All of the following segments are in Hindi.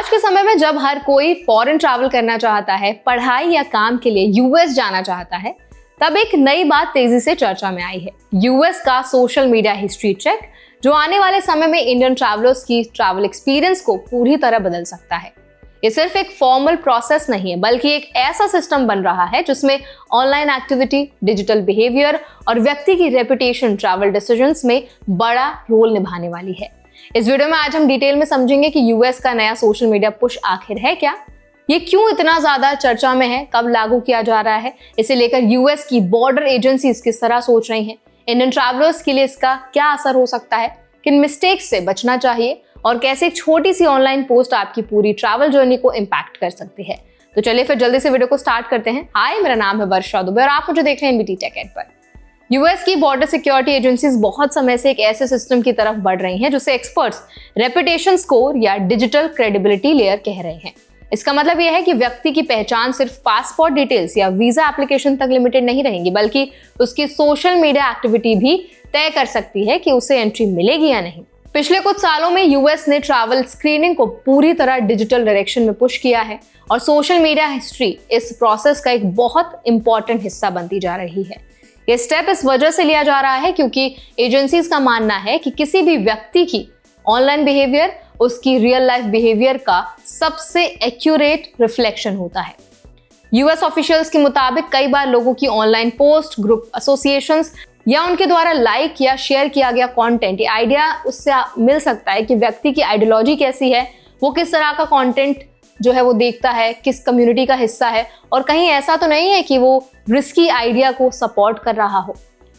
आज के समय में जब हर कोई फॉरेन ट्रैवल करना चाहता है, पढ़ाई या काम के लिए यूएस जाना चाहता है, तब एक नई बात तेजी से चर्चा में आई है। यूएस का सोशल मीडिया हिस्ट्री चेक, जो आने वाले समय में इंडियन ट्रैवलर्स की ट्रैवल एक्सपीरियंस को पूरी तरह बदल सकता है। ये सिर्फ एक फॉर्मल प्रोसेस नहीं है, बल्कि एक ऐसा सिस्टम बन रहा है जिसमें ऑनलाइन एक्टिविटी, डिजिटल बिहेवियर और व्यक्ति की रेपुटेशन ट्रैवल डिसीजंस में बड़ा रोल निभाने वाली है। इस वीडियो में आज हम डिटेल में समझेंगे कि यूएस का नया सोशल मीडिया पुश आखिर है क्या, ये क्यों इतना ज्यादा चर्चा में है, कब लागू किया जा रहा है, इसे लेकर यूएस की बॉर्डर एजेंसीज किस तरह सोच रही हैं, इंडियन ट्रैवलर्स के लिए इसका क्या असर हो सकता है, किन मिस्टेक्स से बचना चाहिए और कैसे एक छोटी सी ऑनलाइन पोस्ट आपकी पूरी ट्रैवल जर्नी को इम्पैक्ट कर सकती है। तो चलिए फिर जल्दी से वीडियो को स्टार्ट करते हैं। हाय, मेरा नाम है वर्षा दुबे और आप मुझे देख रहे हैं एनबीटी टेक एड पर। यूएस की बॉर्डर सिक्योरिटी एजेंसीज बहुत समय से एक ऐसे सिस्टम की तरफ बढ़ रही हैं जिसे एक्सपर्ट्स रेपुटेशन स्कोर या डिजिटल क्रेडिबिलिटी लेयर कह रहे हैं। इसका मतलब यह है कि व्यक्ति की पहचान सिर्फ पासपोर्ट डिटेल्स या वीजा एप्लीकेशन तक लिमिटेड नहीं रहेंगी, बल्कि उसकी सोशल मीडिया एक्टिविटी भी तय कर सकती है कि उसे एंट्री मिलेगी या नहीं। पिछले कुछ सालों में यूएस ने ट्रैवल स्क्रीनिंग को पूरी तरह डिजिटल डायरेक्शन में पुश किया है और सोशल मीडिया हिस्ट्री इस प्रोसेस का एक बहुत इंपॉर्टेंट हिस्सा बनती जा रही है। ये स्टेप इस वजह से लिया जा रहा है क्योंकि एजेंसीज का मानना है कि किसी भी व्यक्ति की ऑनलाइन बिहेवियर उसकी रियल लाइफ बिहेवियर का सबसे एक्यूरेट रिफ्लेक्शन होता है। यूएस ऑफिशियल्स के मुताबिक कई बार लोगों की ऑनलाइन पोस्ट, ग्रुप एसोसिएशंस या उनके द्वारा लाइक या शेयर किया गया कंटेंट, ये आइडिया उससे मिल सकता है कि व्यक्ति की आइडियोलॉजी कैसी है, वो किस तरह का कंटेंट जो है वो देखता है, किस कम्युनिटी का हिस्सा है, और कहीं ऐसा तो नहीं है कि वो रिस्की आइडिया को सपोर्ट कर रहा हो।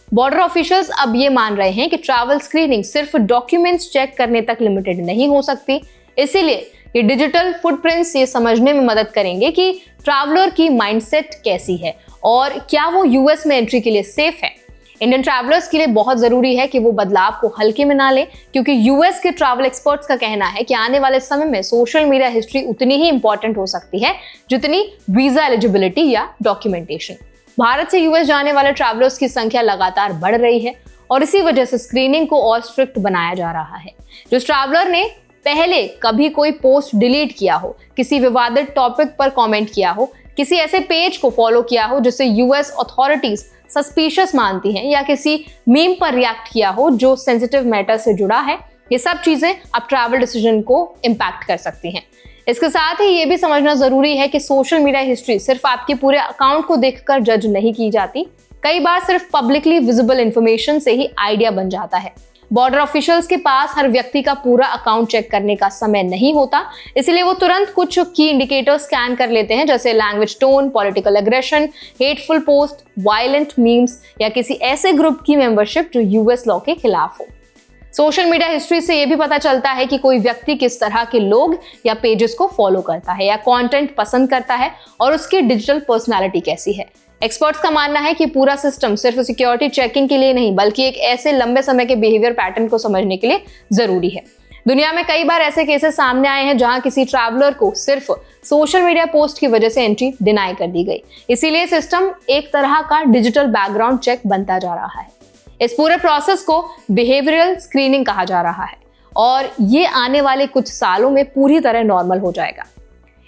बॉर्डर ऑफिशियल्स अब ये मान रहे हैं कि ट्रैवल स्क्रीनिंग सिर्फ डॉक्यूमेंट्स चेक करने तक लिमिटेड नहीं हो सकती। इसीलिए ये डिजिटल फुटप्रिंट्स ये समझने में मदद करेंगे कि ट्रैवलर की माइंडसेट कैसी है और क्या वो यूएस में एंट्री के लिए सेफ है। इंडियन ट्रैवलर्स के लिए बहुत जरूरी है कि वो बदलाव को हल्के में ना लें, क्योंकि यूएस के ट्रैवल एक्सपर्ट्स का कहना है कि आने वाले समय में सोशल मीडिया हिस्ट्री उतनी ही इंपॉर्टेंट हो सकती है जितनी वीजा एलिजिबिलिटी या डॉक्यूमेंटेशन। भारत से यूएस जाने वाले ट्रैवलर्स की संख्या लगातार बढ़ रही है और इसी वजह से स्क्रीनिंग को और स्ट्रिक्ट बनाया जा रहा है। जो ट्रैवलर ने पहले कभी कोई पोस्ट डिलीट किया हो, किसी विवादित टॉपिक पर कॉमेंट किया हो, किसी ऐसे पेज को फॉलो किया हो जिसे यूएस अथॉरिटीज सस्पिशियस मानती हैं, या किसी मीम पर रिएक्ट किया हो जो सेंसिटिव मैटर से जुड़ा है, ये सब चीजें अब ट्रैवल डिसीजन को इम्पैक्ट कर सकती हैं। इसके साथ ही ये भी समझना जरूरी है कि सोशल मीडिया हिस्ट्री सिर्फ आपके पूरे अकाउंट को देखकर जज नहीं की जाती। कई बार सिर्फ पब्लिकली विजिबल इंफॉर्मेशन से ही आइडिया बन जाता है। बॉर्डर ऑफिशियल्स के पास हर व्यक्ति का पूरा अकाउंट चेक करने का समय नहीं होता, इसलिए वो तुरंत कुछ की इंडिकेटर स्कैन कर लेते हैं, जैसे language tone, political aggression, hateful post, violent memes या किसी ऐसे ग्रुप की मेंबरशिप जो यूएस लॉ के खिलाफ हो। सोशल मीडिया हिस्ट्री से यह भी पता चलता है कि कोई व्यक्ति किस तरह के लोग या पेजेस को फॉलो करता है या कंटेंट पसंद करता है और उसकी डिजिटल पर्सनालिटी कैसी है। एक्सपर्ट्स का मानना है कि पूरा सिस्टम सिर्फ सिक्योरिटी चेकिंग के लिए नहीं, बल्कि एक ऐसे लंबे समय के बिहेवियर पैटर्न को समझने के लिए जरूरी है। दुनिया में कई बार ऐसे केसेस सामने आए हैं जहां किसी ट्रैवलर को सिर्फ सोशल मीडिया पोस्ट की वजह से एंट्री डिनाई कर दी गई। इसीलिए सिस्टम एक तरह का डिजिटल बैकग्राउंड चेक बनता जा रहा है। इस पूरे प्रोसेस को बिहेवियरल स्क्रीनिंग कहा जा रहा है और ये आने वाले कुछ सालों में पूरी तरह नॉर्मल हो जाएगा।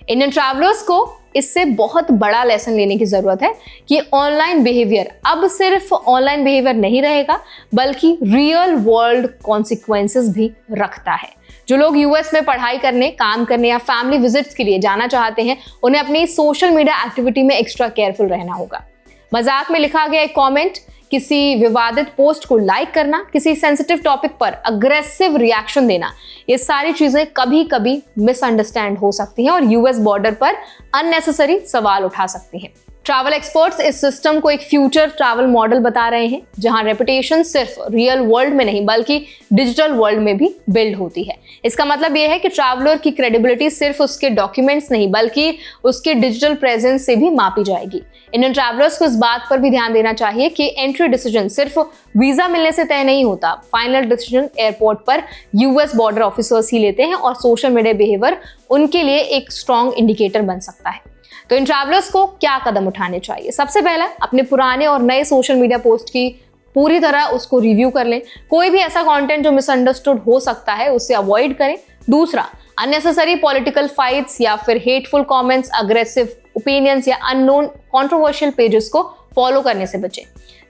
इंडियन ट्रैवलर्स को इससे बहुत बड़ा लेसन लेने की जरूरत है कि ऑनलाइन बिहेवियर अब सिर्फ ऑनलाइन बिहेवियर नहीं रहेगा, बल्कि रियल वर्ल्ड कॉन्सिक्वेंसेस भी रखता है। जो लोग यूएस में पढ़ाई करने, काम करने या फैमिली विजिट्स के लिए जाना चाहते हैं, उन्हें अपनी सोशल मीडिया एक्टिविटी में एक्स्ट्रा केयरफुल रहना होगा। मजाक में लिखा गया एक कॉमेंट, किसी विवादित पोस्ट को लाइक करना, किसी सेंसिटिव टॉपिक पर अग्रेसिव रिएक्शन देना, ये सारी चीजें कभी कभी मिसअंडरस्टैंड हो सकती हैं और यूएस बॉर्डर पर अननेसेसरी सवाल उठा सकती हैं। ट्रैवल एक्सपर्ट्स इस सिस्टम को एक फ्यूचर ट्रैवल मॉडल बता रहे हैं जहां रेपुटेशन सिर्फ रियल वर्ल्ड में नहीं बल्कि डिजिटल वर्ल्ड में भी बिल्ड होती है। इसका मतलब यह है कि ट्रैवलर की क्रेडिबिलिटी सिर्फ उसके डॉक्यूमेंट्स नहीं बल्कि उसके डिजिटल प्रेजेंस से भी मापी जाएगी। इंडियन ट्रैवलर्स को इस बात पर भी ध्यान देना चाहिए कि एंट्री डिसीजन सिर्फ वीजा मिलने से तय नहीं होता। फाइनल डिसीजन एयरपोर्ट पर यूएस बॉर्डर ऑफिसर्स ही लेते हैं और सोशल मीडिया बिहेवियर उनके लिए एक स्ट्रॉन्ग इंडिकेटर बन सकता है। तो इन ट्रैवलर्स को क्या कदम उठाने चाहिए? सबसे पहला, अपने पुराने और नए सोशल मीडिया पोस्ट की पूरी तरह उसको रिव्यू कर लें। कोई भी ऐसा कंटेंट जो मिसअंडरस्टूड हो सकता है उसे अवॉइड करें। दूसरा, अननेसेसरी पॉलिटिकल फाइट्स या फिर हेटफुल कमेंट्स, अग्रेसिव ओपिनियंस या अननोन कंट्रोवर्शियल पेजेस को फॉलो करने से बचें।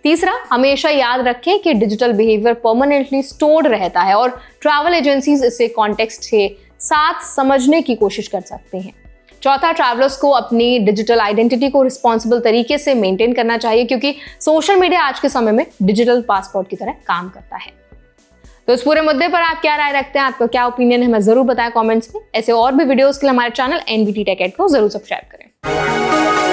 तीसरा, हमेशा याद रखें कि डिजिटल बिहेवियर परमानेंटली स्टोर्ड रहता है और ट्रैवल एजेंसीज इसे कॉन्टेक्स्ट के साथ समझने की कोशिश कर सकते हैं। चौथा, ट्रैवलर्स को अपनी डिजिटल आइडेंटिटी को रिस्पॉन्सिबल तरीके से मेंटेन करना चाहिए, क्योंकि सोशल मीडिया आज के समय में डिजिटल पासपोर्ट की तरह काम करता है। तो इस पूरे मुद्दे पर आप क्या राय रखते हैं, आपका क्या ओपिनियन है, हमें जरूर बताएं कमेंट्स में। ऐसे और भी वीडियोस के लिए हमारे चैनल NBT Tech Ed को जरूर सब्सक्राइब करें।